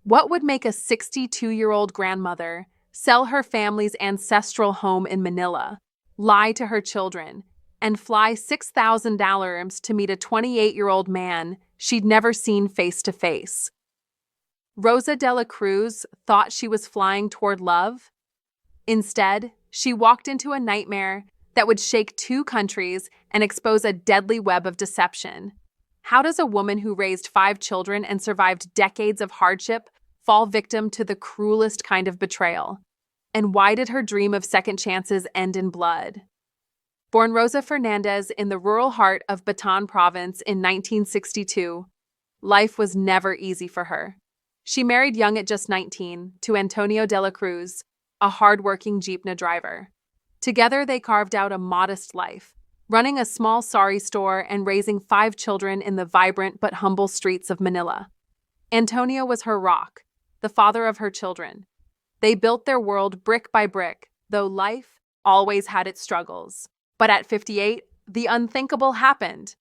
What would make a 62-year-old grandmother sell her family's ancestral home in Manila, lie to her children, and fly $6,000 to meet a 28-year-old man she'd never seen face to face? Rosa de la Cruz thought she was flying toward love. Instead, she walked into a nightmare that would shake two countries and expose a deadly web of deception. How does a woman who raised 5 children and survived decades of hardship fall victim to the cruelest kind of betrayal? And why did her dream of second chances end in blood? Born Rosa Fernandez in the rural heart of Bataan province in 1962, life was never easy for her. She married young at just 19 to Antonio de la Cruz, a hard-working jeepney driver. Together, they carved out a modest life, running a small sari store and raising 5 children in the vibrant but humble streets of Manila. Antonio was her rock, the father of her children. They built their world brick by brick, though life always had its struggles. But at 58, the unthinkable happened.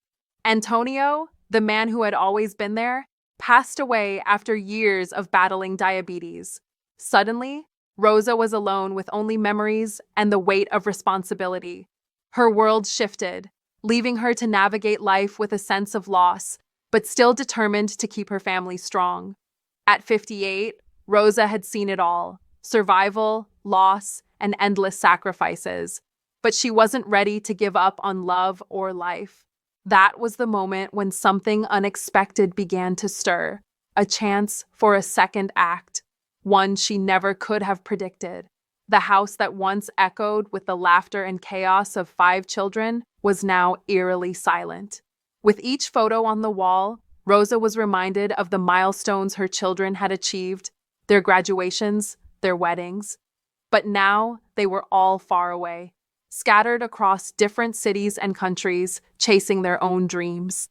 Antonio, the man who had always been there, passed away after years of battling diabetes. Suddenly, Rosa was alone with only memories and the weight of responsibility. Her world shifted, leaving her to navigate life with a sense of loss, but still determined to keep her family strong. At 58, Rosa had seen it all: survival, loss, and endless sacrifices. But she wasn't ready to give up on love or life. That was the moment when something unexpected began to stir, a chance for a second act, one she never could have predicted. The house that once echoed with the laughter and chaos of 5 children was now eerily silent. With each photo on the wall, Rosa was reminded of the milestones her children had achieved, their graduations, their weddings. But now they were all far away, scattered across different cities and countries, chasing their own dreams.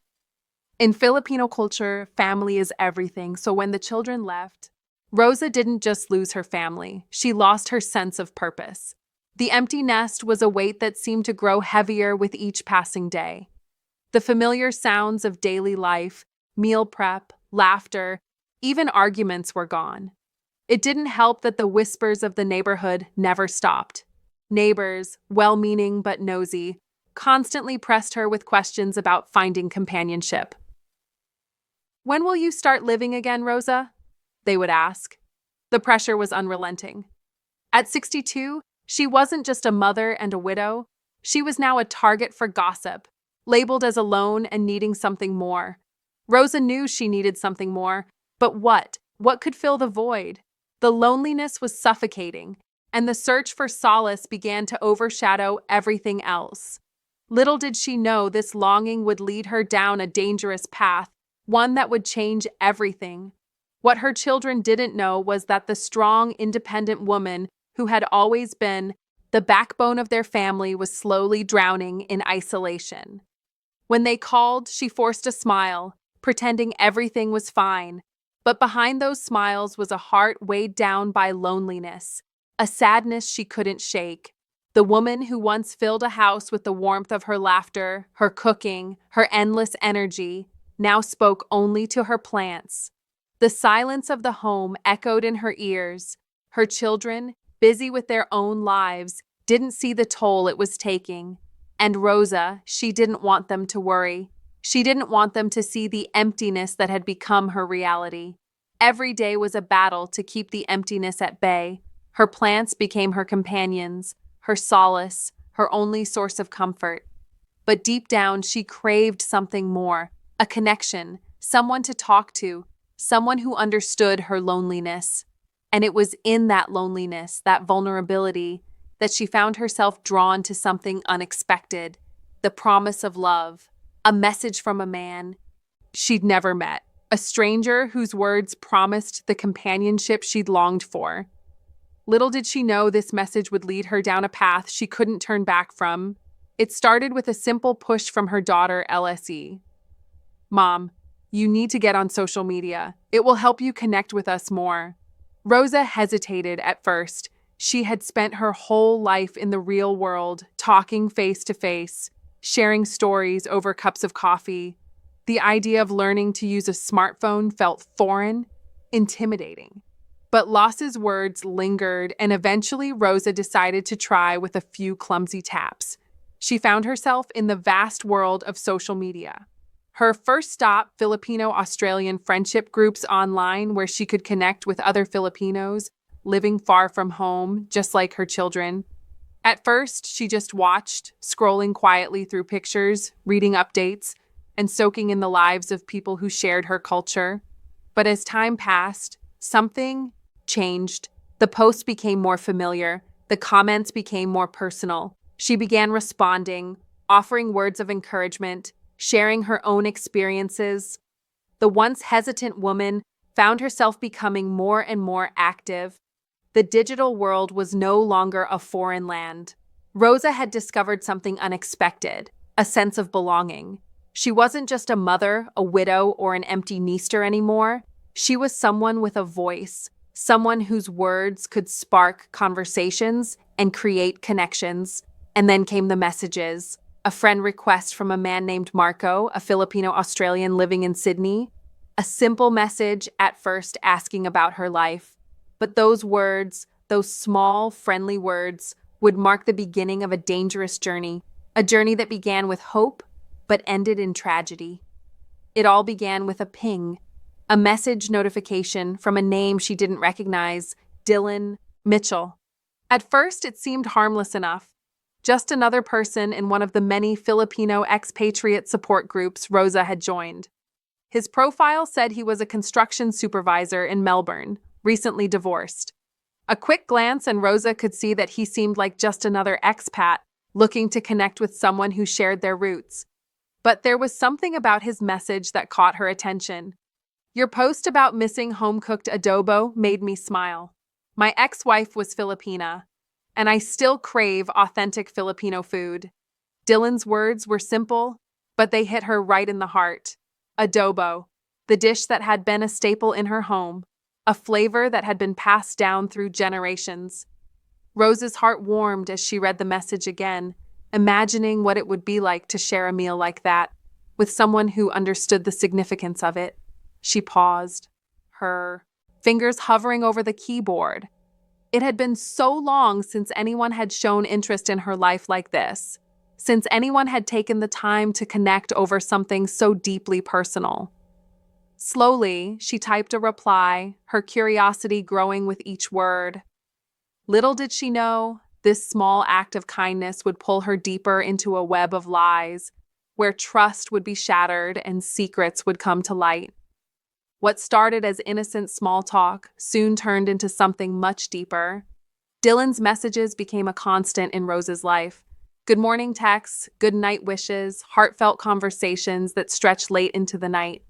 In Filipino culture, family is everything, so when the children left, Rosa didn't just lose her family, she lost her sense of purpose. The empty nest was a weight that seemed to grow heavier with each passing day. The familiar sounds of daily life, meal prep, laughter, even arguments were gone. It didn't help that the whispers of the neighborhood never stopped. Neighbors, well-meaning but nosy, constantly pressed her with questions about finding companionship. "When will you start living again, Rosa?" they would ask. The pressure was unrelenting. At 62, she wasn't just a mother and a widow. She was now a target for gossip, labeled as alone and needing something more. Rosa knew she needed something more, but what? What could fill the void? The loneliness was suffocating, and the search for solace began to overshadow everything else. Little did she know this longing would lead her down a dangerous path, one that would change everything. What her children didn't know was that the strong, independent woman who had always been the backbone of their family was slowly drowning in isolation. When they called, she forced a smile, pretending everything was fine. But behind those smiles was a heart weighed down by loneliness, a sadness she couldn't shake. The woman who once filled a house with the warmth of her laughter, her cooking, her endless energy, now spoke only to her plants. The silence of the home echoed in her ears. Her children, busy with their own lives, didn't see the toll it was taking. And Rosa, she didn't want them to worry. She didn't want them to see the emptiness that had become her reality. Every day was a battle to keep the emptiness at bay. Her plants became her companions, her solace, her only source of comfort. But deep down, she craved something more, a connection, someone to talk to, someone who understood her loneliness. And it was in that loneliness, that vulnerability, that she found herself drawn to something unexpected, the promise of love, a message from a man she'd never met, a stranger whose words promised the companionship she'd longed for. Little did she know this message would lead her down a path she couldn't turn back from. It started with a simple push from her daughter, LSE. "Mom, you need to get on social media. It will help you connect with us more." Rosa hesitated at first. She had spent her whole life in the real world, talking face to face, sharing stories over cups of coffee. The idea of learning to use a smartphone felt foreign. intimidating. But Loss's words lingered, and eventually Rosa decided to try with a few clumsy taps. She found herself in the vast world of social media. Her first stop, Filipino-Australian friendship groups online where she could connect with other Filipinos living far from home, just like her children. At first, she just watched, scrolling quietly through pictures, reading updates, and soaking in the lives of people who shared her culture. But as time passed, something changed. The posts became more familiar. The comments became more personal. She began responding, offering words of encouragement, sharing her own experiences. The once hesitant woman found herself becoming more and more active. The digital world was no longer a foreign land. Rosa had discovered something unexpected, a sense of belonging. She wasn't just a mother, a widow, or an empty nester anymore. She was someone with a voice, someone whose words could spark conversations and create connections. And then came the messages. A friend request from a man named Marco, a Filipino-Australian living in Sydney. A simple message at first asking about her life. But those words, those small, friendly words, would mark the beginning of a dangerous journey. A journey that began with hope, but ended in tragedy. It all began with a ping. A message notification from a name she didn't recognize, Dylan Mitchell. At first, it seemed harmless enough. Just another person in one of the many Filipino expatriate support groups Rosa had joined. His profile said he was a construction supervisor in Melbourne, recently divorced. A quick glance and Rosa could see that he seemed like just another expat looking to connect with someone who shared their roots. But there was something about his message that caught her attention. Your post about missing home-cooked adobo made me smile. My ex-wife was Filipina, and I still crave authentic Filipino food. Dylan's words were simple, but they hit her right in the heart. Adobo, the dish that had been a staple in her home, a flavor that had been passed down through generations. Rose's heart warmed as she read the message again, imagining what it would be like to share a meal like that with someone who understood the significance of it. She paused, her fingers hovering over the keyboard. It had been so long since anyone had shown interest in her life like this, since anyone had taken the time to connect over something so deeply personal. Slowly, she typed a reply, her curiosity growing with each word. Little did she know, this small act of kindness would pull her deeper into a web of lies, where trust would be shattered and secrets would come to light. What started as innocent small talk soon turned into something much deeper. Dylan's messages became a constant in Rose's life. Good morning texts, good night wishes, heartfelt conversations that stretched late into the night.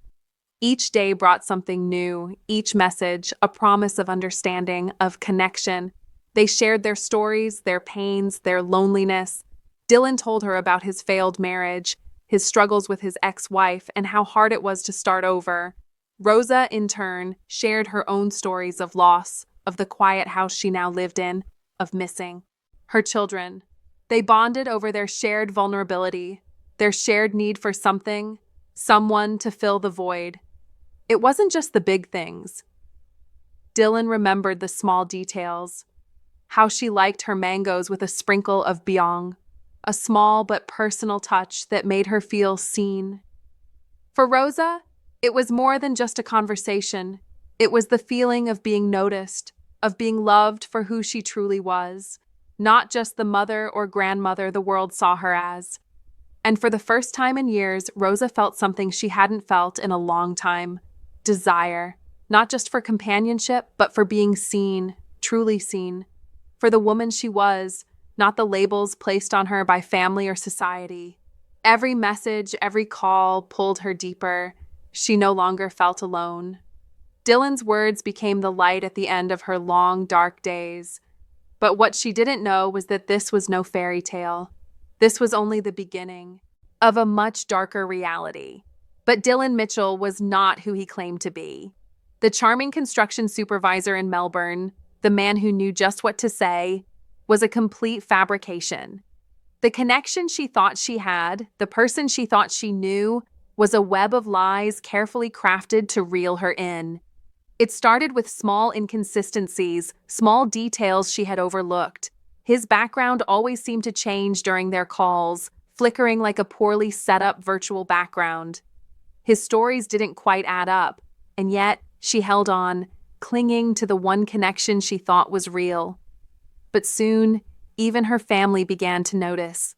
Each day brought something new, each message, a promise of understanding, of connection. They shared their stories, their pains, their loneliness. Dylan told her about his failed marriage, his struggles with his ex-wife, and how hard it was to start over. Rosa, in turn, shared her own stories of loss, of the quiet house she now lived in, of missing her children. They bonded over their shared vulnerability, their shared need for something, someone to fill the void. It wasn't just the big things. Dylan remembered the small details, how she liked her mangoes with a sprinkle of biang, a small but personal touch that made her feel seen. For Rosa, it was more than just a conversation. It was the feeling of being noticed, of being loved for who she truly was, not just the mother or grandmother the world saw her as. And for the first time in years, Rosa felt something she hadn't felt in a long time. Desire, not just for companionship, but for being seen, truly seen. For the woman she was, not the labels placed on her by family or society. Every message, every call pulled her deeper. She no longer felt alone. Dylan's words became the light at the end of her long, dark days. But what she didn't know was that this was no fairy tale. This was only the beginning of a much darker reality. But Dylan Mitchell was not who he claimed to be. The charming construction supervisor in Melbourne, the man who knew just what to say, was a complete fabrication. The connection she thought she had, the person she thought she knew, was a web of lies carefully crafted to reel her in. It started with small inconsistencies, small details she had overlooked. His background always seemed to change during their calls, flickering like a poorly set up virtual background. His stories didn't quite add up, and yet she held on, clinging to the one connection she thought was real. But soon, even her family began to notice.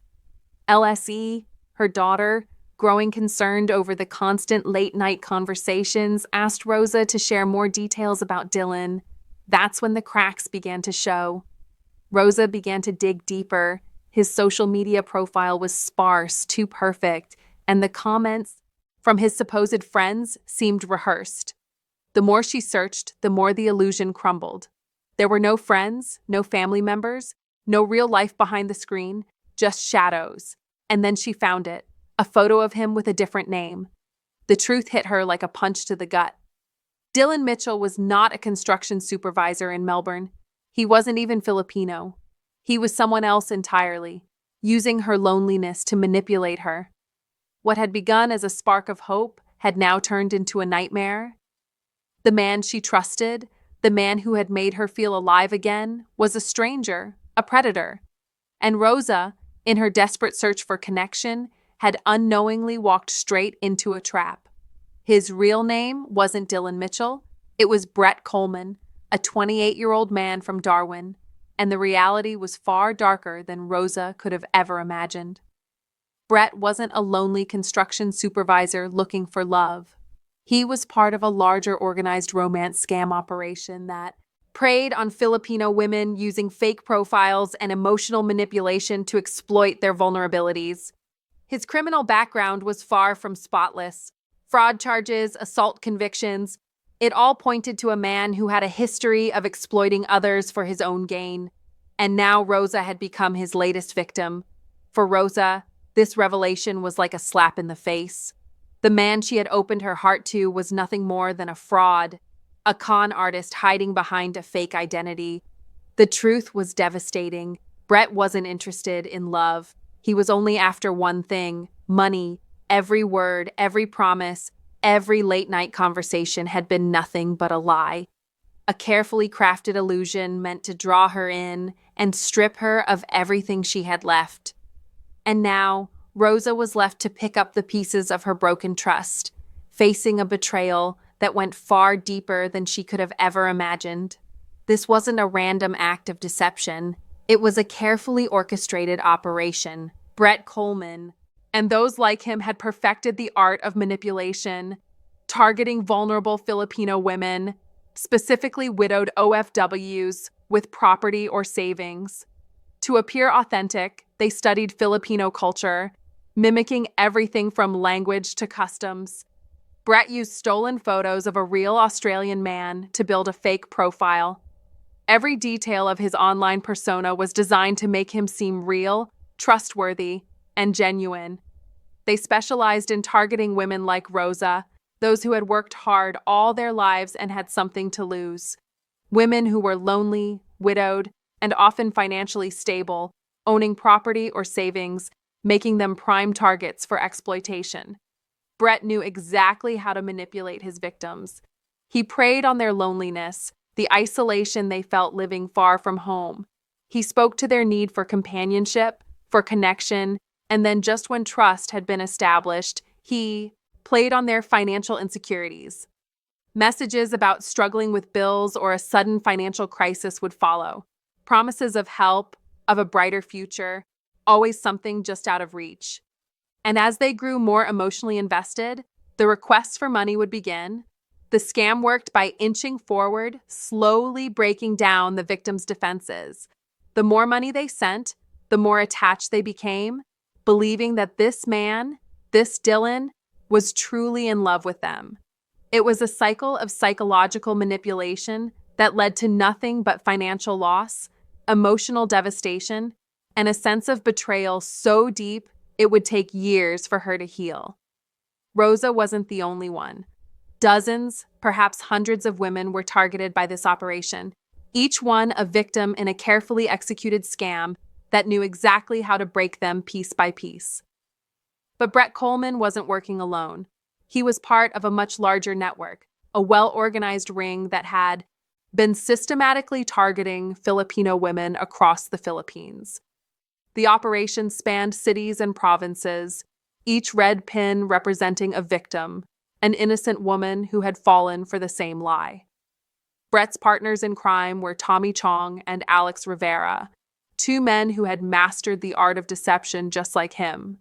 LSE, her daughter, growing concerned over the constant late-night conversations, asked Rosa to share more details about Dylan. That's when the cracks began to show. Rosa began to dig deeper. His social media profile was sparse, too perfect, and the comments from his supposed friends seemed rehearsed. The more she searched, the more the illusion crumbled. There were no friends, no family members, no real life behind the screen, just shadows. And then she found it, a photo of him with a different name. The truth hit her like a punch to the gut. Dylan Mitchell was not a construction supervisor in Melbourne. He wasn't even Filipino. He was someone else entirely, using her loneliness to manipulate her. What had begun as a spark of hope had now turned into a nightmare. The man she trusted, the man who had made her feel alive again, was a stranger, a predator. And Rosa, in her desperate search for connection, had unknowingly walked straight into a trap. His real name wasn't Dylan Mitchell. It was Brett Coleman, a 28-year-old man from Darwin, and the reality was far darker than Rosa could have ever imagined. Brett wasn't a lonely construction supervisor looking for love. He was part of a larger organized romance scam operation that preyed on Filipino women using fake profiles and emotional manipulation to exploit their vulnerabilities. His criminal background was far from spotless. Fraud charges, assault convictions, it all pointed to a man who had a history of exploiting others for his own gain. And now Rosa had become his latest victim. For Rosa, this revelation was like a slap in the face. The man she had opened her heart to was nothing more than a fraud, a con artist hiding behind a fake identity. The truth was devastating. Brett wasn't interested in love. He was only after one thing: money. Every word, every promise, every late-night conversation had been nothing but a lie. A carefully crafted illusion meant to draw her in and strip her of everything she had left. And now, Rosa was left to pick up the pieces of her broken trust, facing a betrayal that went far deeper than she could have ever imagined. This wasn't a random act of deception. It was a carefully orchestrated operation. Brett Coleman and those like him had perfected the art of manipulation, targeting vulnerable Filipino women, specifically widowed OFWs with property or savings. To appear authentic, they studied Filipino culture, mimicking everything from language to customs. Brett used stolen photos of a real Australian man to build a fake profile. Every detail of his online persona was designed to make him seem real, trustworthy, and genuine. They specialized in targeting women like Rosa, those who had worked hard all their lives and had something to lose. Women who were lonely, widowed, and often financially stable, owning property or savings, making them prime targets for exploitation. Brett knew exactly how to manipulate his victims. He preyed on their loneliness, the isolation they felt living far from home. He spoke to their need for companionship, for connection, and then just when trust had been established, he played on their financial insecurities. Messages about struggling with bills or a sudden financial crisis would follow. Promises of help, of a brighter future, always something just out of reach. And as they grew more emotionally invested, the requests for money would begin. The scam worked by inching forward, slowly breaking down the victim's defenses. The more money they sent, the more attached they became, believing that this man, this Dylan, was truly in love with them. It was a cycle of psychological manipulation that led to nothing but financial loss, emotional devastation, and a sense of betrayal so deep it would take years for her to heal. Rosa wasn't the only one. Dozens, perhaps hundreds of women were targeted by this operation, each one a victim in a carefully executed scam that knew exactly how to break them piece by piece. But Brett Coleman wasn't working alone. He was part of a much larger network, a well-organized ring that had been systematically targeting Filipino women across the Philippines. The operation spanned cities and provinces, each red pin representing a victim, an innocent woman who had fallen for the same lie. Brett's partners in crime were Tommy Chong and Alex Rivera, two men who had mastered the art of deception just like him.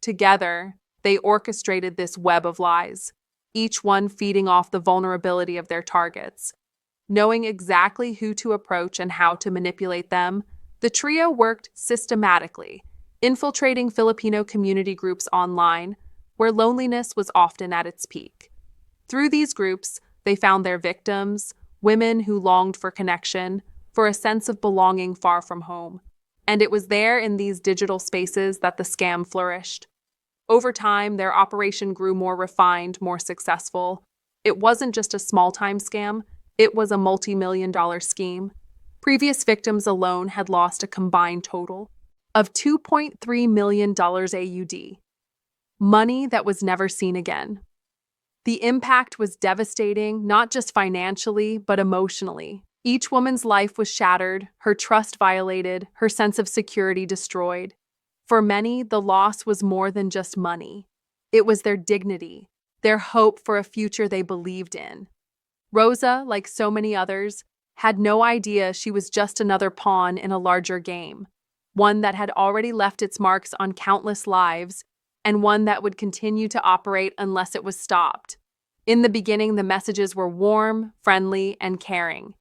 Together, they orchestrated this web of lies, each one feeding off the vulnerability of their targets. Knowing exactly who to approach and how to manipulate them, the trio worked systematically, infiltrating Filipino community groups online, where loneliness was often at its peak. Through these groups, they found their victims, women who longed for connection, for a sense of belonging far from home. And it was there in these digital spaces that the scam flourished. Over time, their operation grew more refined, more successful. It wasn't just a small-time scam, it was a multi-million-dollar scheme. Previous victims alone had lost a combined total of $2.3 million AUD, money that was never seen again. The impact was devastating, not just financially, but emotionally. Each woman's life was shattered, her trust violated, her sense of security destroyed. For many, the loss was more than just money. It was their dignity, their hope for a future they believed in. Rosa, like so many others, had no idea she was just another pawn in a larger game, one that had already left its marks on countless lives, and one that would continue to operate unless it was stopped. In the beginning, the messages were warm, friendly, and caring.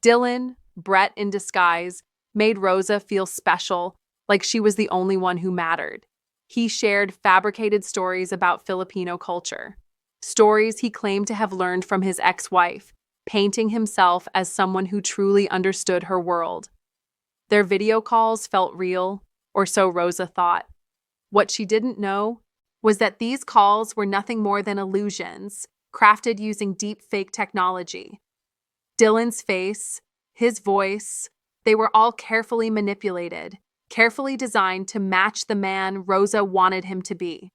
Dylan, Brett in disguise, made Rosa feel special, like she was the only one who mattered. He shared fabricated stories about Filipino culture, stories he claimed to have learned from his ex-wife, painting himself as someone who truly understood her world. Their video calls felt real, or so Rosa thought. What she didn't know was that these calls were nothing more than illusions, crafted using deep fake technology. Dylan's face, his voice, they were all carefully manipulated, carefully designed to match the man Rosa wanted him to be.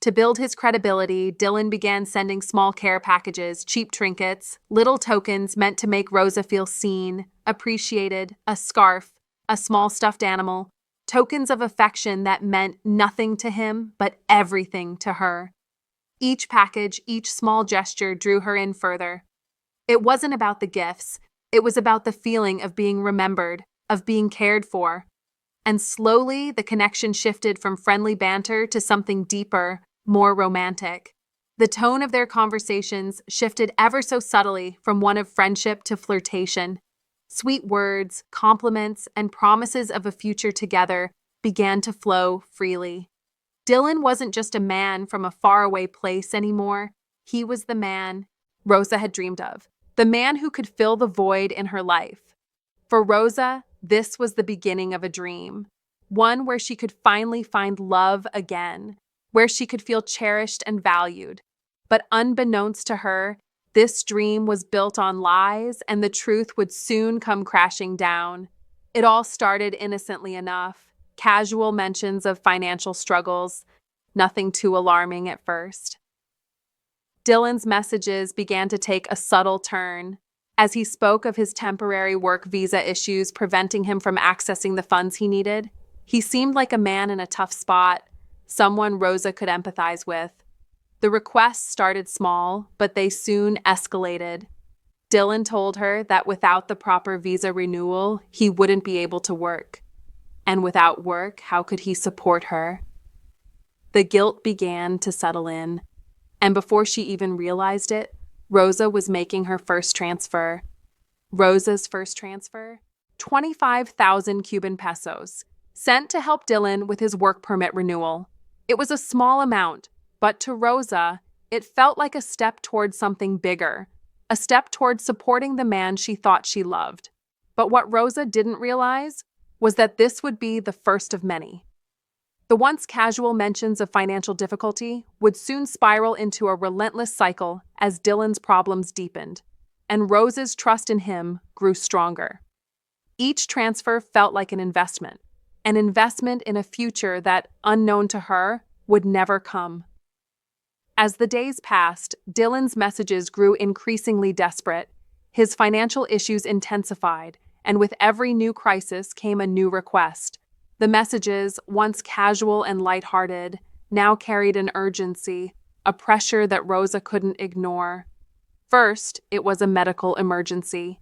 To build his credibility, Dylan began sending small care packages, cheap trinkets, little tokens meant to make Rosa feel seen, appreciated, a scarf, a small stuffed animal, tokens of affection that meant nothing to him but everything to her. Each package, each small gesture drew her in further. It wasn't about the gifts, it was about the feeling of being remembered, of being cared for. And slowly, the connection shifted from friendly banter to something deeper, more romantic. The tone of their conversations shifted ever so subtly from one of friendship to flirtation. Sweet words, compliments, and promises of a future together began to flow freely. Dylan wasn't just a man from a faraway place anymore. He was the man Rosa had dreamed of, the man who could fill the void in her life. For Rosa, this was the beginning of a dream, one where she could finally find love again, where she could feel cherished and valued. But unbeknownst to her, this dream was built on lies, and the truth would soon come crashing down. It all started innocently enough, casual mentions of financial struggles, nothing too alarming at first. Dylan's messages began to take a subtle turn. As he spoke of his temporary work visa issues preventing him from accessing the funds he needed, he seemed like a man in a tough spot, someone Rosa could empathize with. The requests started small, but they soon escalated. Dylan told her that without the proper visa renewal, he wouldn't be able to work. And without work, how could he support her? The guilt began to settle in, and before she even realized it, Rosa was making her first transfer. Rosa's first transfer? 25,000 Cuban pesos, sent to help Dylan with his work permit renewal. It was a small amount, but to Rosa, it felt like a step towards something bigger, a step towards supporting the man she thought she loved. But what Rosa didn't realize was that this would be the first of many. The once casual mentions of financial difficulty would soon spiral into a relentless cycle as Dylan's problems deepened, and Rosa's trust in him grew stronger. Each transfer felt like an investment in a future that, unknown to her, would never come. As the days passed, Dylan's messages grew increasingly desperate. His financial issues intensified, and with every new crisis came a new request. The messages, once casual and lighthearted, now carried an urgency, a pressure that Rosa couldn't ignore. First, it was a medical emergency,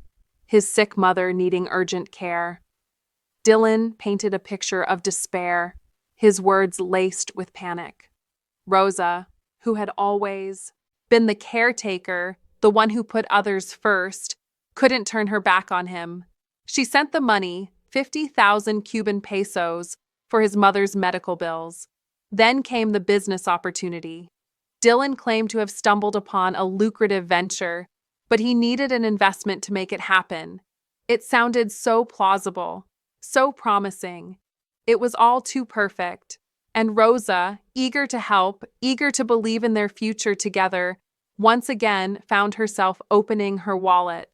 his sick mother needing urgent care. Dylan painted a picture of despair, his words laced with panic. Rosa, who had always been the caretaker, the one who put others first, couldn't turn her back on him. She sent the money, 50,000 Cuban pesos, for his mother's medical bills. Then came the business opportunity. Dylan claimed to have stumbled upon a lucrative venture, but he needed an investment to make it happen. It sounded so plausible, so promising. It was all too perfect. And Rosa, eager to help, eager to believe in their future together, once again found herself opening her wallet.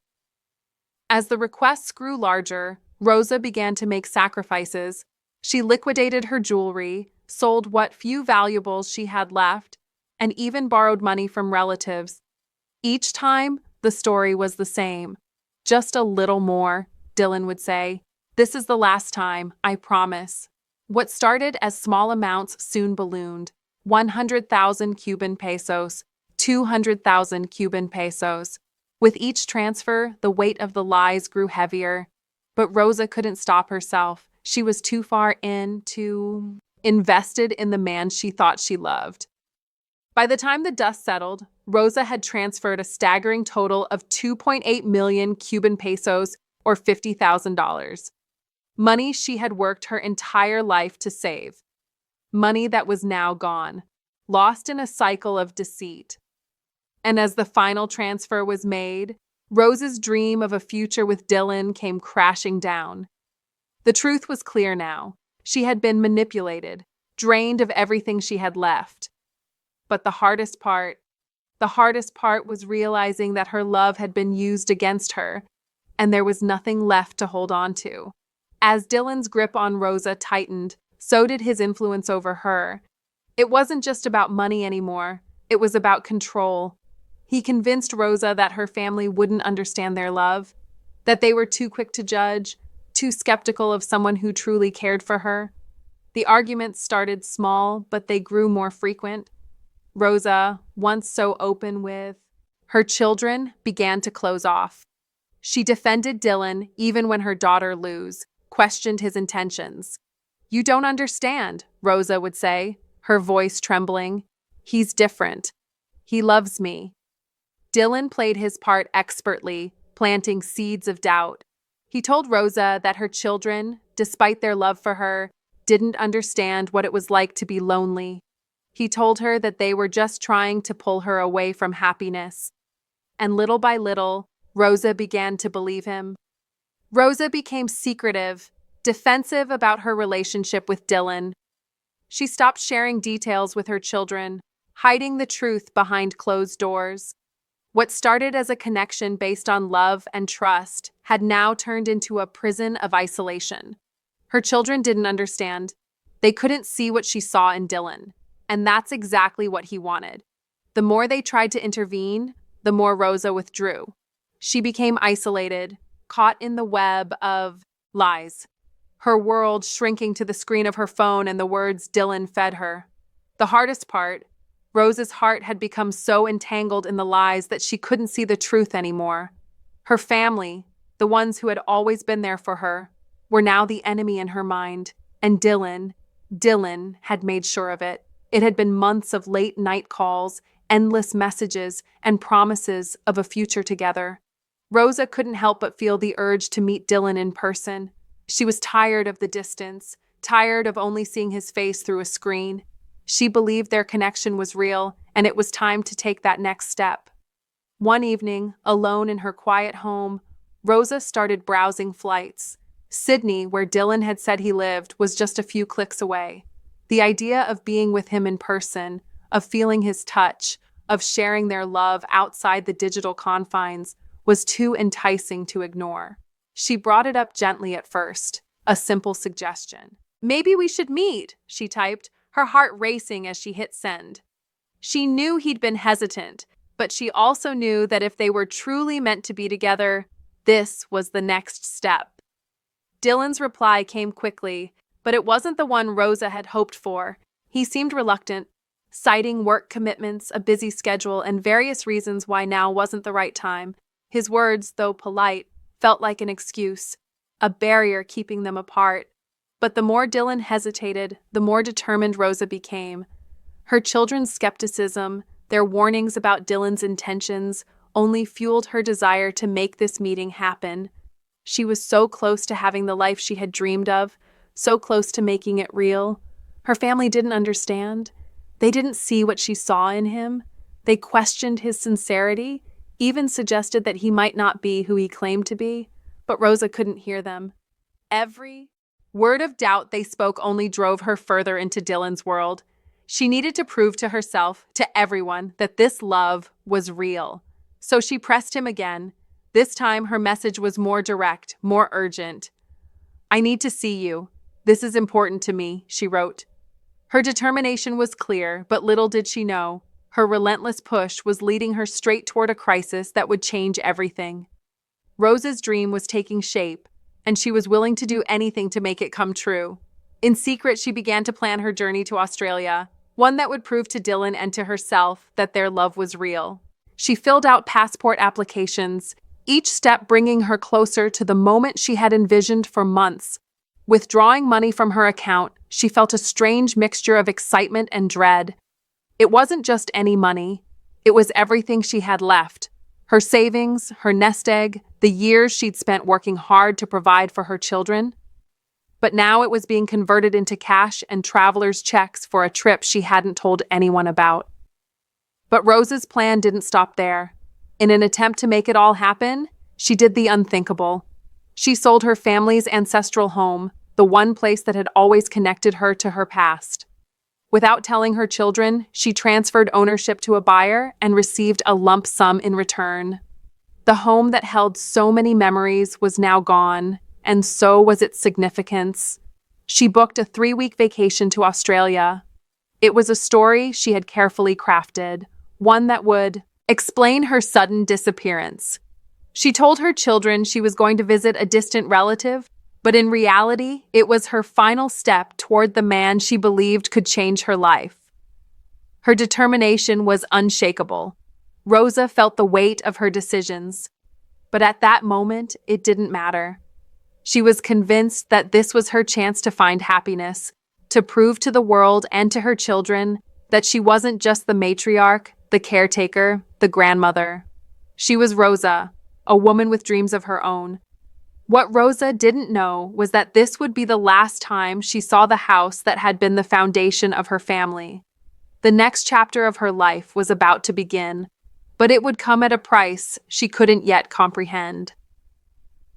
As the requests grew larger, Rosa began to make sacrifices. She liquidated her jewelry, sold what few valuables she had left, and even borrowed money from relatives. Each time, the story was the same. Just a little more, Dylan would say. This is the last time, I promise. What started as small amounts soon ballooned. 100,000 Cuban pesos, 200,000 Cuban pesos. With each transfer, the weight of the lies grew heavier. But Rosa couldn't stop herself. She was too far too invested in the man she thought she loved. By the time the dust settled, Rosa had transferred a staggering total of 2.8 million Cuban pesos, or $50,000. Money she had worked her entire life to save. Money that was now gone, lost in a cycle of deceit. And as the final transfer was made, Rosa's dream of a future with Dylan came crashing down. The truth was clear now. She had been manipulated, drained of everything she had left. But the hardest part was realizing that her love had been used against her, and there was nothing left to hold on to. As Dylan's grip on Rosa tightened, so did his influence over her. It wasn't just about money anymore. It was about control. He convinced Rosa that her family wouldn't understand their love, that they were too quick to judge, too skeptical of someone who truly cared for her. The arguments started small, but they grew more frequent. Rosa, once so open with her children, began to close off. She defended Dylan even when her daughter Luz questioned his intentions. "You don't understand," Rosa would say, her voice trembling. "He's different. He loves me." Dylan played his part expertly, planting seeds of doubt. He told Rosa that her children, despite their love for her, didn't understand what it was like to be lonely. He told her that they were just trying to pull her away from happiness. And little by little, Rosa began to believe him. Rosa became secretive, defensive about her relationship with Dylan. She stopped sharing details with her children, hiding the truth behind closed doors. What started as a connection based on love and trust had now turned into a prison of isolation. Her children didn't understand. They couldn't see what she saw in Dylan, and that's exactly what he wanted. The more they tried to intervene, the more Rosa withdrew. She became isolated, caught in the web of lies, her world shrinking to the screen of her phone and the words Dylan fed her. The hardest part, Rosa's heart had become so entangled in the lies that she couldn't see the truth anymore. Her family, the ones who had always been there for her, were now the enemy in her mind, and Dylan had made sure of it. It had been months of late-night calls, endless messages, and promises of a future together. Rosa couldn't help but feel the urge to meet Dylan in person. She was tired of the distance, tired of only seeing his face through a screen. She believed their connection was real, and it was time to take that next step. One evening, alone in her quiet home, Rosa started browsing flights. Sydney, where Dylan had said he lived, was just a few clicks away. The idea of being with him in person, of feeling his touch, of sharing their love outside the digital confines, was too enticing to ignore. She brought it up gently at first, a simple suggestion. "Maybe we should meet," she typed, her heart racing as she hit send. She knew he'd been hesitant, but she also knew that if they were truly meant to be together, this was the next step. Dylan's reply came quickly, but it wasn't the one Rosa had hoped for. He seemed reluctant, citing work commitments, a busy schedule, and various reasons why now wasn't the right time. His words, though polite, felt like an excuse, a barrier keeping them apart. But the more Dylan hesitated, the more determined Rosa became. Her children's skepticism, their warnings about Dylan's intentions, only fueled her desire to make this meeting happen. She was so close to having the life she had dreamed of, so close to making it real. Her family didn't understand. They didn't see what she saw in him. They questioned his sincerity, even suggested that he might not be who he claimed to be, but Rosa couldn't hear them. Every word of doubt they spoke only drove her further into Dylan's world. She needed to prove to herself, to everyone, that this love was real. So she pressed him again. This time her message was more direct, more urgent. "I need to see you. This is important to me," she wrote. Her determination was clear, but little did she know, her relentless push was leading her straight toward a crisis that would change everything. Rosa's dream was taking shape, and she was willing to do anything to make it come true. In secret, she began to plan her journey to Australia, one that would prove to Dylan and to herself that their love was real. She filled out passport applications, each step bringing her closer to the moment she had envisioned for months. Withdrawing money from her account, she felt a strange mixture of excitement and dread. It wasn't just any money. It was everything she had left. Her savings, her nest egg, the years she'd spent working hard to provide for her children. But now it was being converted into cash and traveler's checks for a trip she hadn't told anyone about. But Rosa's plan didn't stop there. In an attempt to make it all happen, she did the unthinkable. She sold her family's ancestral home, the one place that had always connected her to her past. Without telling her children, she transferred ownership to a buyer and received a lump sum in return. The home that held so many memories was now gone, and so was its significance. She booked a 3-week vacation to Australia. It was a story she had carefully crafted, one that would explain her sudden disappearance. She told her children she was going to visit a distant relative, but in reality, it was her final step toward the man she believed could change her life. Her determination was unshakable. Rosa felt the weight of her decisions, but at that moment, it didn't matter. She was convinced that this was her chance to find happiness, to prove to the world and to her children that she wasn't just the matriarch, the caretaker, the grandmother. She was Rosa, a woman with dreams of her own. What Rosa didn't know was that this would be the last time she saw the house that had been the foundation of her family. The next chapter of her life was about to begin, but it would come at a price she couldn't yet comprehend.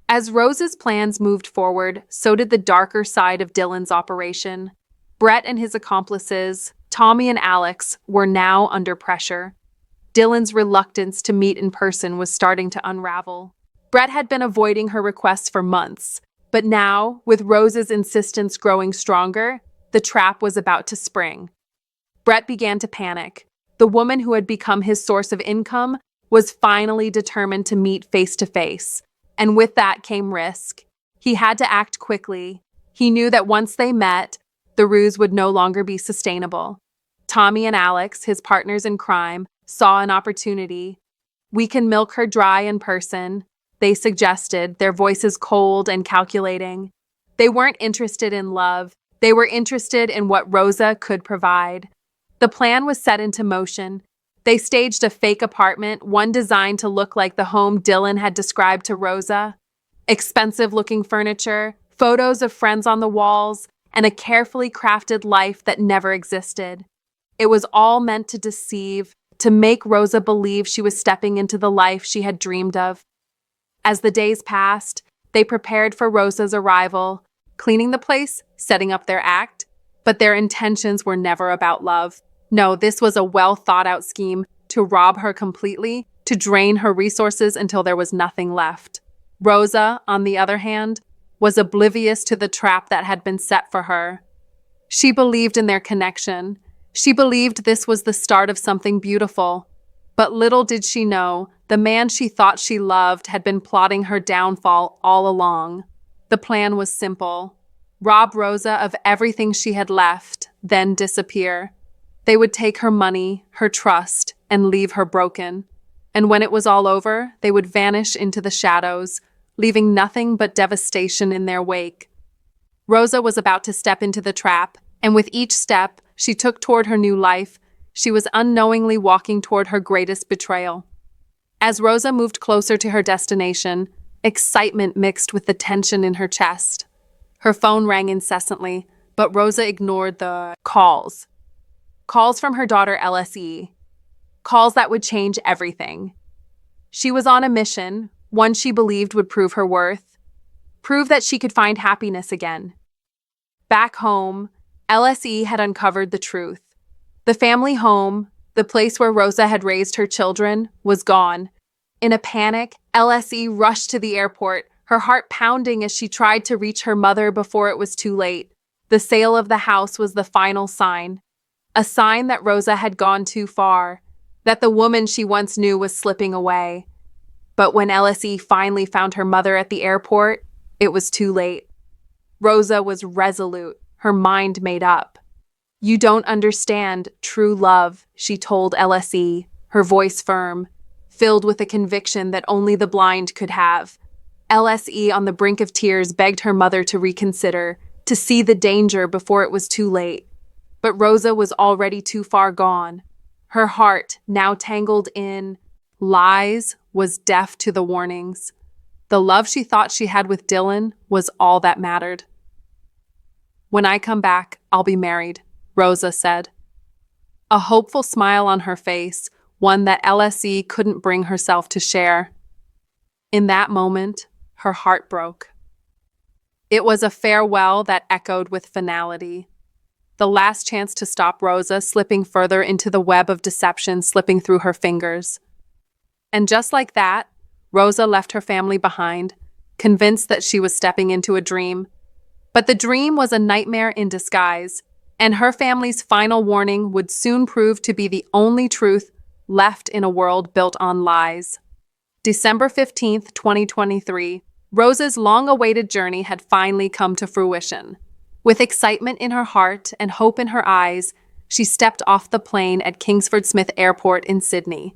As Rosa's plans moved forward, so did the darker side of Dylan's operation. Brett and his accomplices, Tommy and Alex, were now under pressure. Dylan's reluctance to meet in person was starting to unravel. Brett had been avoiding her requests for months, but now, with Rosa's insistence growing stronger, the trap was about to spring. Brett began to panic. The woman who had become his source of income was finally determined to meet face to face. And with that came risk. He had to act quickly. He knew that once they met, the ruse would no longer be sustainable. Tommy and Alex, his partners in crime, saw an opportunity. "We can milk her dry in person," they suggested, their voices cold and calculating. They weren't interested in love. They were interested in what Rosa could provide. The plan was set into motion. They staged a fake apartment, one designed to look like the home Dylan had described to Rosa. Expensive-looking furniture, photos of friends on the walls, and a carefully crafted life that never existed. It was all meant to deceive, to make Rosa believe she was stepping into the life she had dreamed of. As the days passed, they prepared for Rosa's arrival, cleaning the place, setting up their act, but their intentions were never about love. No, this was a well-thought-out scheme to rob her completely, to drain her resources until there was nothing left. Rosa, on the other hand, was oblivious to the trap that had been set for her. She believed in their connection. She believed this was the start of something beautiful. But little did she know, the man she thought she loved had been plotting her downfall all along. The plan was simple: rob Rosa of everything she had left, then disappear. They would take her money, her trust, and leave her broken. And when it was all over, they would vanish into the shadows, leaving nothing but devastation in their wake. Rosa was about to step into the trap, and with each step she took toward her new life, she was unknowingly walking toward her greatest betrayal. As Rosa moved closer to her destination, excitement mixed with the tension in her chest. Her phone rang incessantly, but Rosa ignored the calls. Calls from her daughter LSE. Calls that would change everything. She was on a mission, one she believed would prove her worth, prove that she could find happiness again. Back home, LSE had uncovered the truth. The family home, the place where Rosa had raised her children, was gone. In a panic, LSE rushed to the airport, her heart pounding as she tried to reach her mother before it was too late. The sale of the house was the final sign. A sign that Rosa had gone too far, that the woman she once knew was slipping away. But when LSE finally found her mother at the airport, it was too late. Rosa was resolute, her mind made up. "You don't understand true love," she told LSE, her voice firm, filled with a conviction that only the blind could have. LSE, on the brink of tears, begged her mother to reconsider, to see the danger before it was too late. But Rosa was already too far gone. Her heart, now tangled in lies, was deaf to the warnings. The love she thought she had with Dylan was all that mattered. "When I come back, I'll be married," Rosa said. A hopeful smile on her face, one that LSE couldn't bring herself to share. In that moment, her heart broke. It was a farewell that echoed with finality. The last chance to stop Rosa slipping further into the web of deception slipping through her fingers. And just like that, Rosa left her family behind, convinced that she was stepping into a dream. But the dream was a nightmare in disguise, and her family's final warning would soon prove to be the only truth left in a world built on lies. December 15th, 2023, Rosa's long-awaited journey had finally come to fruition. With excitement in her heart and hope in her eyes, she stepped off the plane at Kingsford Smith Airport in Sydney.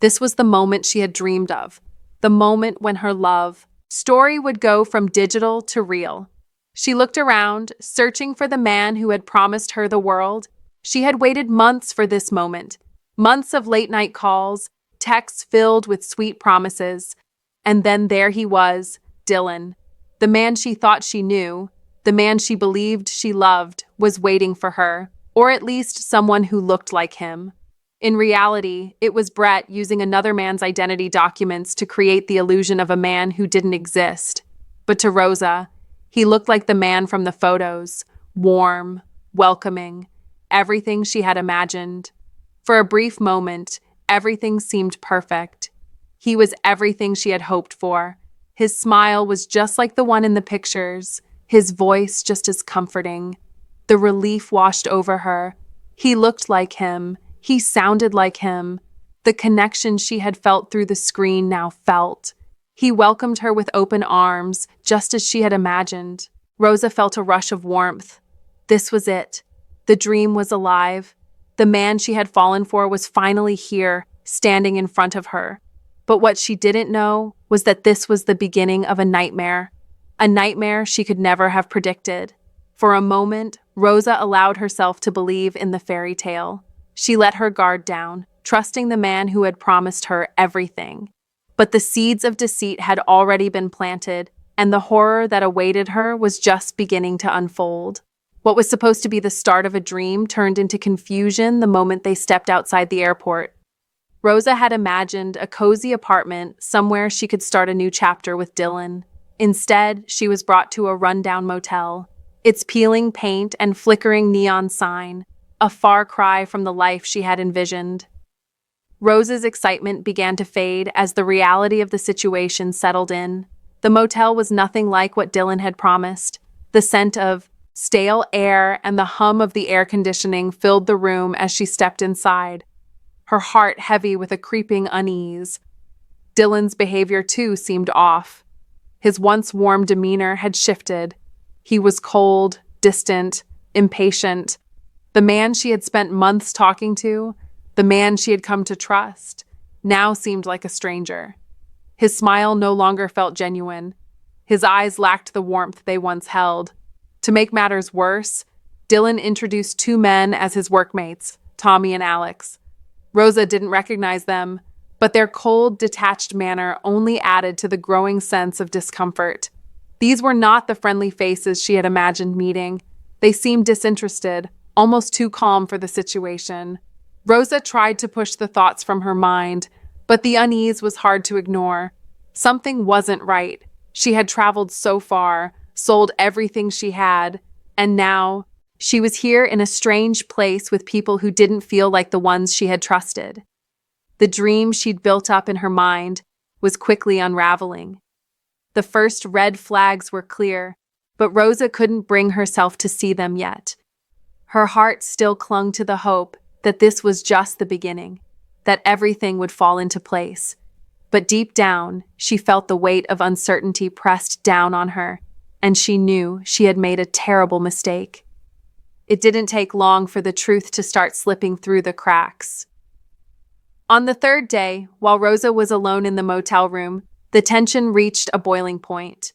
This was the moment she had dreamed of, the moment when her love story would go from digital to real. She looked around, searching for the man who had promised her the world. She had waited months for this moment, months of late-night calls, texts filled with sweet promises. And then there he was, Dylan. The man she thought she knew, the man she believed she loved, was waiting for her, or at least someone who looked like him. In reality, it was Brett using another man's identity documents to create the illusion of a man who didn't exist. But to Rosa, he looked like the man from the photos, warm, welcoming, everything she had imagined. For a brief moment, everything seemed perfect. He was everything she had hoped for. His smile was just like the one in the pictures, his voice just as comforting. The relief washed over her. He looked like him. He sounded like him. The connection she had felt through the screen now felt. He welcomed her with open arms, just as she had imagined. Rosa felt a rush of warmth. This was it. The dream was alive. The man she had fallen for was finally here, standing in front of her. But what she didn't know was that this was the beginning of a nightmare she could never have predicted. For a moment, Rosa allowed herself to believe in the fairy tale. She let her guard down, trusting the man who had promised her everything. But the seeds of deceit had already been planted, and the horror that awaited her was just beginning to unfold. What was supposed to be the start of a dream turned into confusion the moment they stepped outside the airport. Rosa had imagined a cozy apartment somewhere she could start a new chapter with Dylan. Instead, she was brought to a rundown motel, its peeling paint and flickering neon sign, a far cry from the life she had envisioned. Rosa's excitement began to fade as the reality of the situation settled in. The motel was nothing like what Dylan had promised. The scent of Stale air and the hum of the air conditioning filled the room as she stepped inside, her heart heavy with a creeping unease. Dylan's behavior, too, seemed off. His once warm demeanor had shifted. He was cold, distant, impatient. The man she had spent months talking to, the man she had come to trust, now seemed like a stranger. His smile no longer felt genuine. His eyes lacked the warmth they once held. To make matters worse, Dylan introduced two men as his workmates, Tommy and Alex. Rosa didn't recognize them, but their cold, detached manner only added to the growing sense of discomfort. These were not the friendly faces she had imagined meeting. They seemed disinterested, almost too calm for the situation. Rosa tried to push the thoughts from her mind, but the unease was hard to ignore. Something wasn't right. She had traveled so far, sold everything she had, and now she was here in a strange place with people who didn't feel like the ones she had trusted. The dream she'd built up in her mind was quickly unraveling. The first red flags were clear, but Rosa couldn't bring herself to see them yet. Her heart still clung to the hope that this was just the beginning, that everything would fall into place. But deep down, she felt the weight of uncertainty pressed down on her, and she knew she had made a terrible mistake. It didn't take long for the truth to start slipping through the cracks. On the third day, while Rosa was alone in the motel room, the tension reached a boiling point.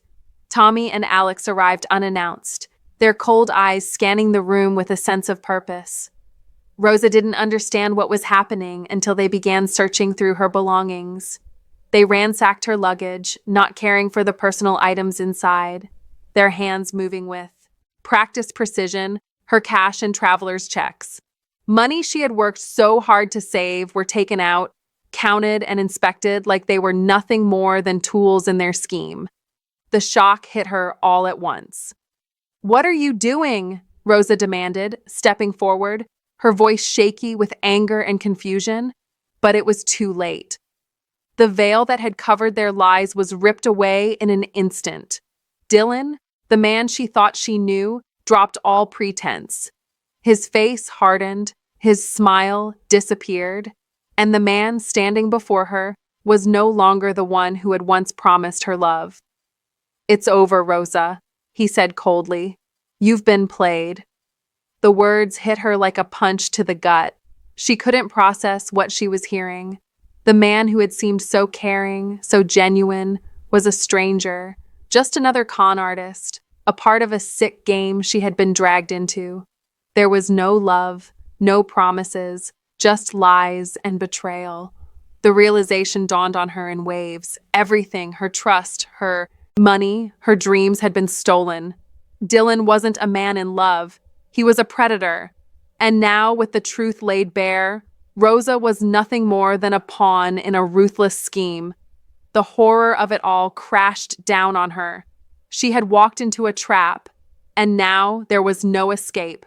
Tommy and Alex arrived unannounced, their cold eyes scanning the room with a sense of purpose. Rosa didn't understand what was happening until they began searching through her belongings. They ransacked her luggage, not caring for the personal items inside, their hands moving with practiced precision, her cash and traveler's checks. Money she had worked so hard to save were taken out, counted and inspected like they were nothing more than tools in their scheme. The shock hit her all at once. "What are you doing?" Rosa demanded, stepping forward, her voice shaky with anger and confusion. But it was too late. The veil that had covered their lies was ripped away in an instant. Dylan, the man she thought she knew, dropped all pretense. His face hardened, his smile disappeared, and the man standing before her was no longer the one who had once promised her love. "It's over, Rosa," he said coldly. "You've been played." The words hit her like a punch to the gut. She couldn't process what she was hearing. The man who had seemed so caring, so genuine, was a stranger, just another con artist, a part of a sick game she had been dragged into. There was no love, no promises, just lies and betrayal. The realization dawned on her in waves. Everything, her trust, her money, her dreams had been stolen. Dylan wasn't a man in love. He was a predator. And now, with the truth laid bare, Rosa was nothing more than a pawn in a ruthless scheme. The horror of it all crashed down on her. She had walked into a trap, and now there was no escape.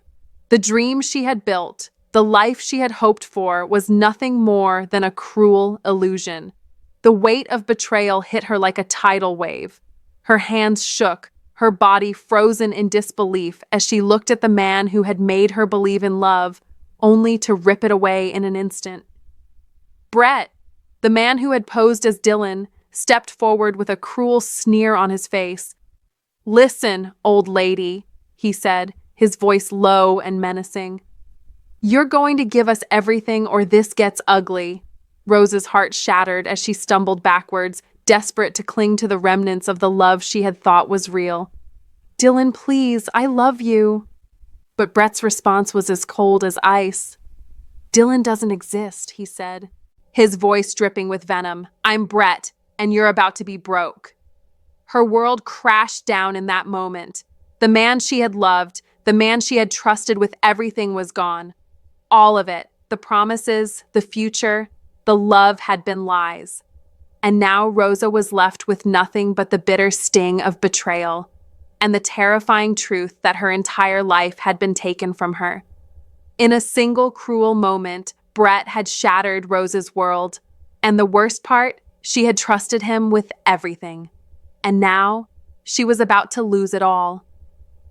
The dream she had built, the life she had hoped for, was nothing more than a cruel illusion. The weight of betrayal hit her like a tidal wave. Her hands shook, her body frozen in disbelief as she looked at the man who had made her believe in love, only to rip it away in an instant. Brett, the man who had posed as Dylan, stepped forward with a cruel sneer on his face. "Listen, old lady," he said, his voice low and menacing. "You're going to give us everything or this gets ugly." Rosa's heart shattered as she stumbled backwards, desperate to cling to the remnants of the love she had thought was real. "Dylan, please, I love you." But Brett's response was as cold as ice. "Dylan doesn't exist," he said, his voice dripping with venom. "I'm Brett, and you're about to be broke." Her world crashed down in that moment. The man she had loved, the man she had trusted with everything was gone. All of it, the promises, the future, the love had been lies. And now Rosa was left with nothing but the bitter sting of betrayal and the terrifying truth that her entire life had been taken from her. In a single cruel moment, Brett had shattered Rosa's world. And the worst part, she had trusted him with everything. And now, she was about to lose it all.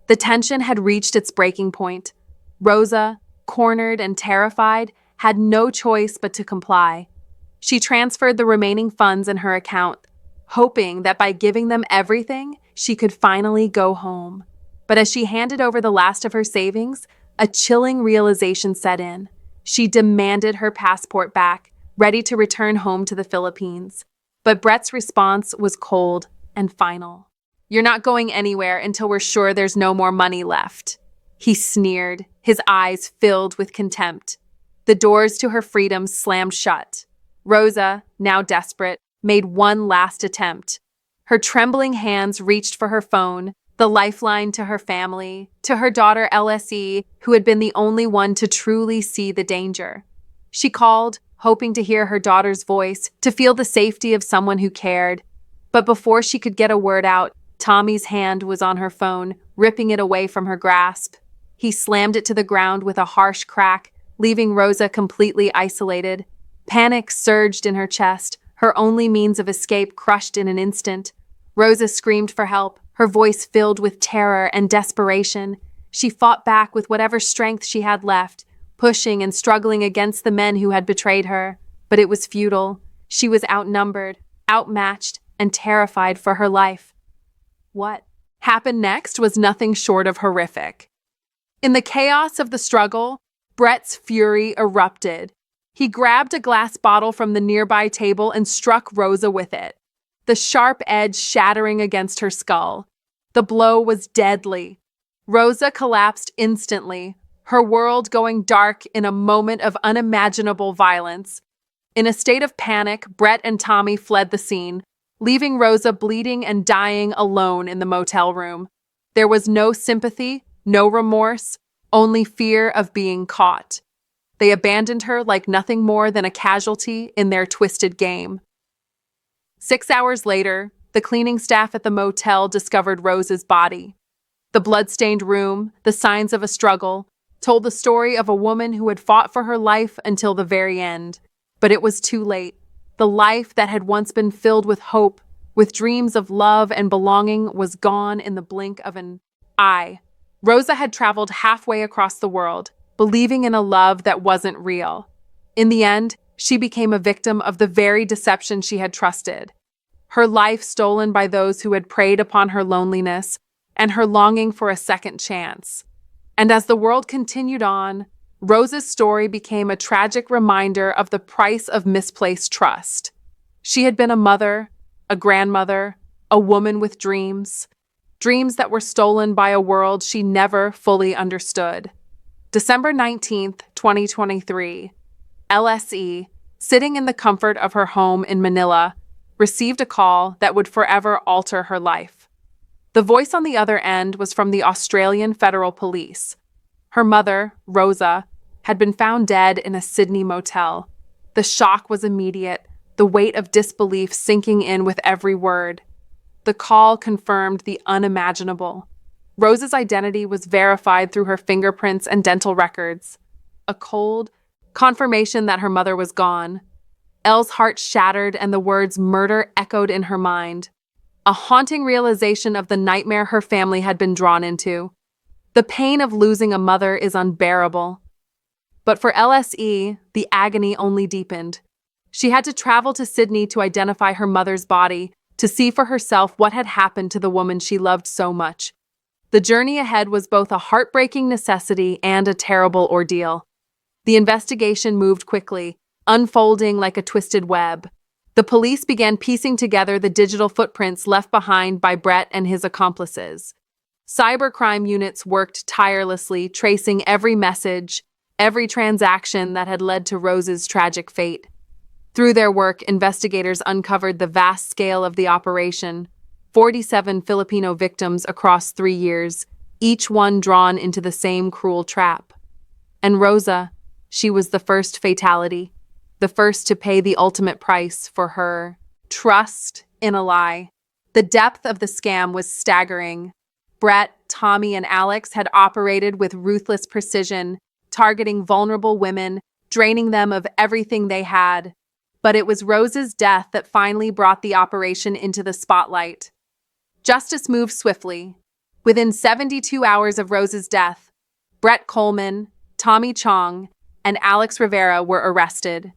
The tension had reached its breaking point. Rosa, cornered and terrified, had no choice but to comply. She transferred the remaining funds in her account, hoping that by giving them everything, she could finally go home. But as she handed over the last of her savings, a chilling realization set in. She demanded her passport back, ready to return home to the Philippines. But Brett's response was cold and final. "You're not going anywhere until we're sure there's no more money left." He sneered, his eyes filled with contempt. The doors to her freedom slammed shut. Rosa, now desperate, made one last attempt. Her trembling hands reached for her phone, the lifeline to her family, to her daughter LSE, who had been the only one to truly see the danger. She called, hoping to hear her daughter's voice, to feel the safety of someone who cared. But before she could get a word out, Tommy's hand was on her phone, ripping it away from her grasp. He slammed it to the ground with a harsh crack, leaving Rosa completely isolated. Panic surged in her chest, her only means of escape crushed in an instant. Rosa screamed for help, her voice filled with terror and desperation. She fought back with whatever strength she had left, pushing and struggling against the men who had betrayed her. But it was futile. She was outnumbered, outmatched, and terrified for her life. What happened next was nothing short of horrific. In the chaos of the struggle, Brett's fury erupted. He grabbed a glass bottle from the nearby table and struck Rosa with it, the sharp edge shattering against her skull. The blow was deadly. Rosa collapsed instantly, her world going dark in a moment of unimaginable violence. In a state of panic, Brett and Tommy fled the scene, leaving Rosa bleeding and dying alone in the motel room. There was no sympathy, no remorse, only fear of being caught. They abandoned her like nothing more than a casualty in their twisted game. 6 hours later, the cleaning staff at the motel discovered Rosa's body. The blood-stained room, the signs of a struggle, told the story of a woman who had fought for her life until the very end. But it was too late. The life that had once been filled with hope, with dreams of love and belonging, was gone in the blink of an eye. Rosa had traveled halfway across the world, believing in a love that wasn't real. In the end, she became a victim of the very deception she had trusted. Her life stolen by those who had preyed upon her loneliness and her longing for a second chance. And as the world continued on, Rosa's story became a tragic reminder of the price of misplaced trust. She had been a mother, a grandmother, a woman with dreams that were stolen by a world she never fully understood. December 19th, 2023, LSE, sitting in the comfort of her home in Manila, received a call that would forever alter her life. The voice on the other end was from the Australian Federal Police. Her mother, Rosa, had been found dead in a Sydney motel. The shock was immediate, the weight of disbelief sinking in with every word. The call confirmed the unimaginable. Rosa's identity was verified through her fingerprints and dental records. A cold confirmation that her mother was gone. Elle's heart shattered and the words murder echoed in her mind. A haunting realization of the nightmare her family had been drawn into. The pain of losing a mother is unbearable. But for LSE, the agony only deepened. She had to travel to Sydney to identify her mother's body, to see for herself what had happened to the woman she loved so much. The journey ahead was both a heartbreaking necessity and a terrible ordeal. The investigation moved quickly, unfolding like a twisted web. The police began piecing together the digital footprints left behind by Brett and his accomplices. Cybercrime units worked tirelessly, tracing every message, every transaction that had led to Rose's tragic fate. Through their work, investigators uncovered the vast scale of the operation, 47 Filipino victims across 3 years, each one drawn into the same cruel trap. And Rosa, she was the first fatality, the first to pay the ultimate price for her trust in a lie. The depth of the scam was staggering. Brett, Tommy, and Alex had operated with ruthless precision, targeting vulnerable women, draining them of everything they had. But it was Rose's death that finally brought the operation into the spotlight. Justice moved swiftly. Within 72 hours of Rose's death, Brett Coleman, Tommy Chong, and Alex Rivera were arrested.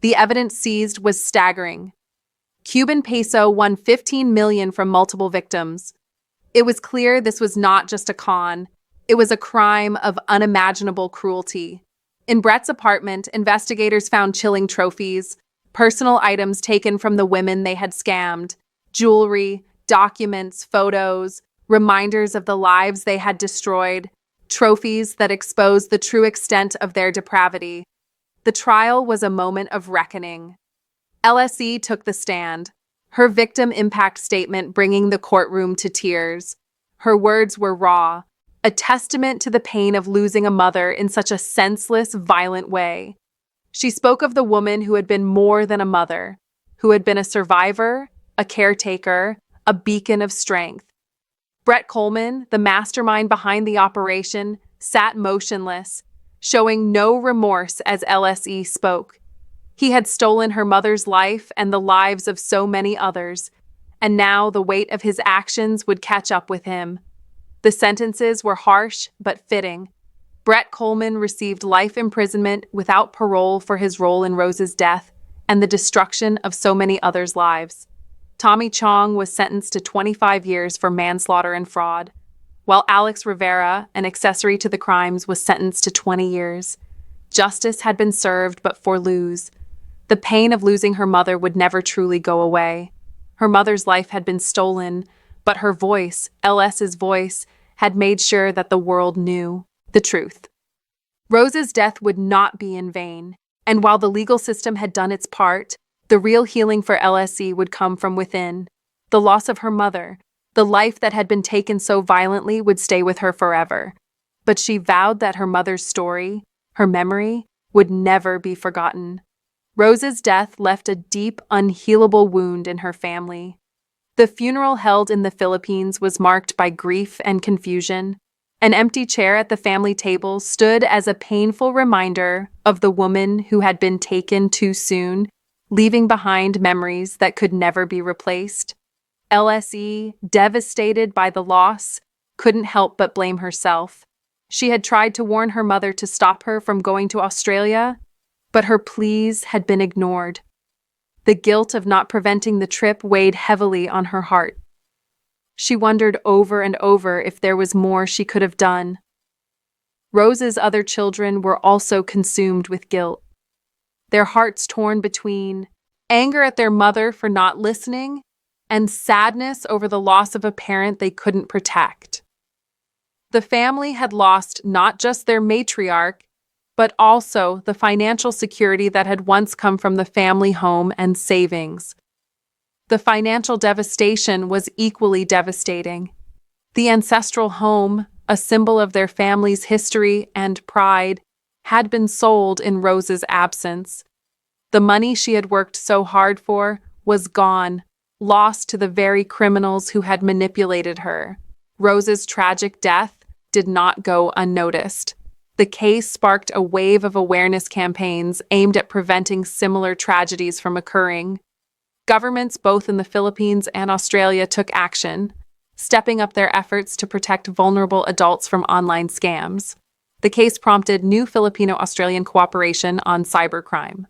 The evidence seized was staggering. Cuban peso won $15 million from multiple victims. It was clear this was not just a con, it was a crime of unimaginable cruelty. In Brett's apartment, investigators found chilling trophies, personal items taken from the women they had scammed, jewelry, documents, photos, reminders of the lives they had destroyed, trophies that exposed the true extent of their depravity. The trial was a moment of reckoning. LSE took the stand, her victim impact statement bringing the courtroom to tears. Her words were raw, a testament to the pain of losing a mother in such a senseless, violent way. She spoke of the woman who had been more than a mother, who had been a survivor, a caretaker, a beacon of strength. Brett Coleman, the mastermind behind the operation, sat motionless, showing no remorse as LSE spoke. He had stolen her mother's life and the lives of so many others, and now the weight of his actions would catch up with him. The sentences were harsh but fitting. Brett Coleman received life imprisonment without parole for his role in Rose's death and the destruction of so many others' lives. Tommy Chong was sentenced to 25 years for manslaughter and fraud, while Alex Rivera, an accessory to the crimes, was sentenced to 20 years. Justice had been served but for Luz. The pain of losing her mother would never truly go away. Her mother's life had been stolen, but her voice, LS's voice, had made sure that the world knew the truth. Rose's death would not be in vain, and while the legal system had done its part, the real healing for LSE would come from within. The loss of her mother, the life that had been taken so violently, would stay with her forever. But she vowed that her mother's story, her memory, would never be forgotten. Rose's death left a deep, unhealable wound in her family. The funeral held in the Philippines was marked by grief and confusion. An empty chair at the family table stood as a painful reminder of the woman who had been taken too soon, leaving behind memories that could never be replaced. LSE, devastated by the loss, couldn't help but blame herself. She had tried to warn her mother to stop her from going to Australia, but her pleas had been ignored. The guilt of not preventing the trip weighed heavily on her heart. She wondered over and over if there was more she could have done. Rose's other children were also consumed with guilt, their hearts torn between anger at their mother for not listening and sadness over the loss of a parent they couldn't protect. The family had lost not just their matriarch, but also the financial security that had once come from the family home and savings. The financial devastation was equally devastating. The ancestral home, a symbol of their family's history and pride, had been sold in Rose's absence. The money she had worked so hard for was gone, lost to the very criminals who had manipulated her. Rose's tragic death did not go unnoticed. The case sparked a wave of awareness campaigns aimed at preventing similar tragedies from occurring. Governments both in the Philippines and Australia took action, stepping up their efforts to protect vulnerable adults from online scams. The case prompted new Filipino-Australian cooperation on cybercrime,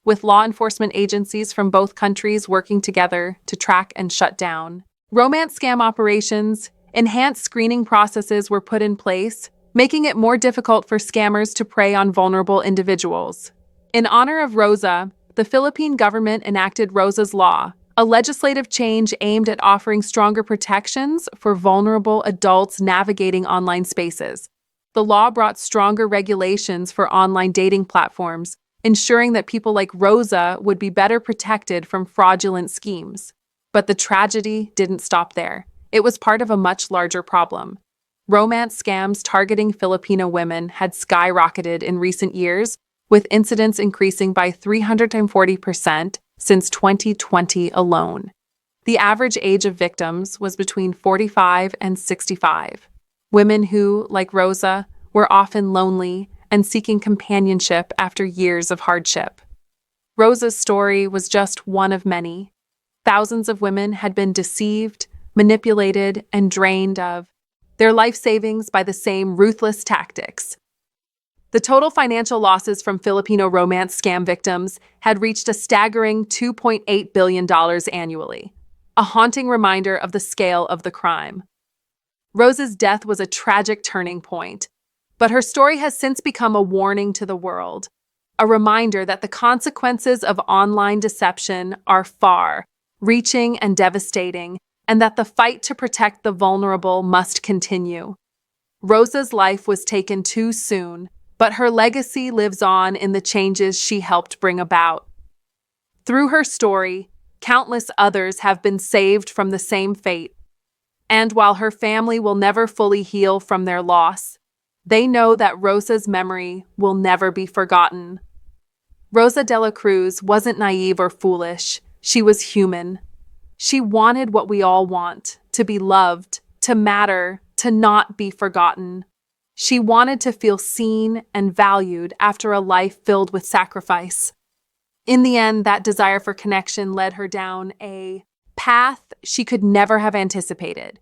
with law enforcement agencies from both countries working together to track and shut down romance scam operations. Enhanced screening processes were put in place, making it more difficult for scammers to prey on vulnerable individuals. In honor of Rosa, the Philippine government enacted Rosa's Law, a legislative change aimed at offering stronger protections for vulnerable adults navigating online spaces. The law brought stronger regulations for online dating platforms, ensuring that people like Rosa would be better protected from fraudulent schemes. But the tragedy didn't stop there. It was part of a much larger problem. Romance scams targeting Filipino women had skyrocketed in recent years, with incidents increasing by 340% since 2020 alone. The average age of victims was between 45 and 65. Women who, like Rosa, were often lonely and seeking companionship after years of hardship. Rosa's story was just one of many. Thousands of women had been deceived, manipulated, and drained of their life savings by the same ruthless tactics. The total financial losses from Filipino romance scam victims had reached a staggering $2.8 billion annually, a haunting reminder of the scale of the crime. Rosa's death was a tragic turning point, but her story has since become a warning to the world, a reminder that the consequences of online deception are far-reaching and devastating, and that the fight to protect the vulnerable must continue. Rosa's life was taken too soon, but her legacy lives on in the changes she helped bring about. Through her story, countless others have been saved from the same fate. And while her family will never fully heal from their loss, they know that Rosa's memory will never be forgotten. Rosa de la Cruz wasn't naive or foolish. She was human. She wanted what we all want, to be loved, to matter, to not be forgotten. She wanted to feel seen and valued after a life filled with sacrifice. In the end, that desire for connection led her down a path she could never have anticipated.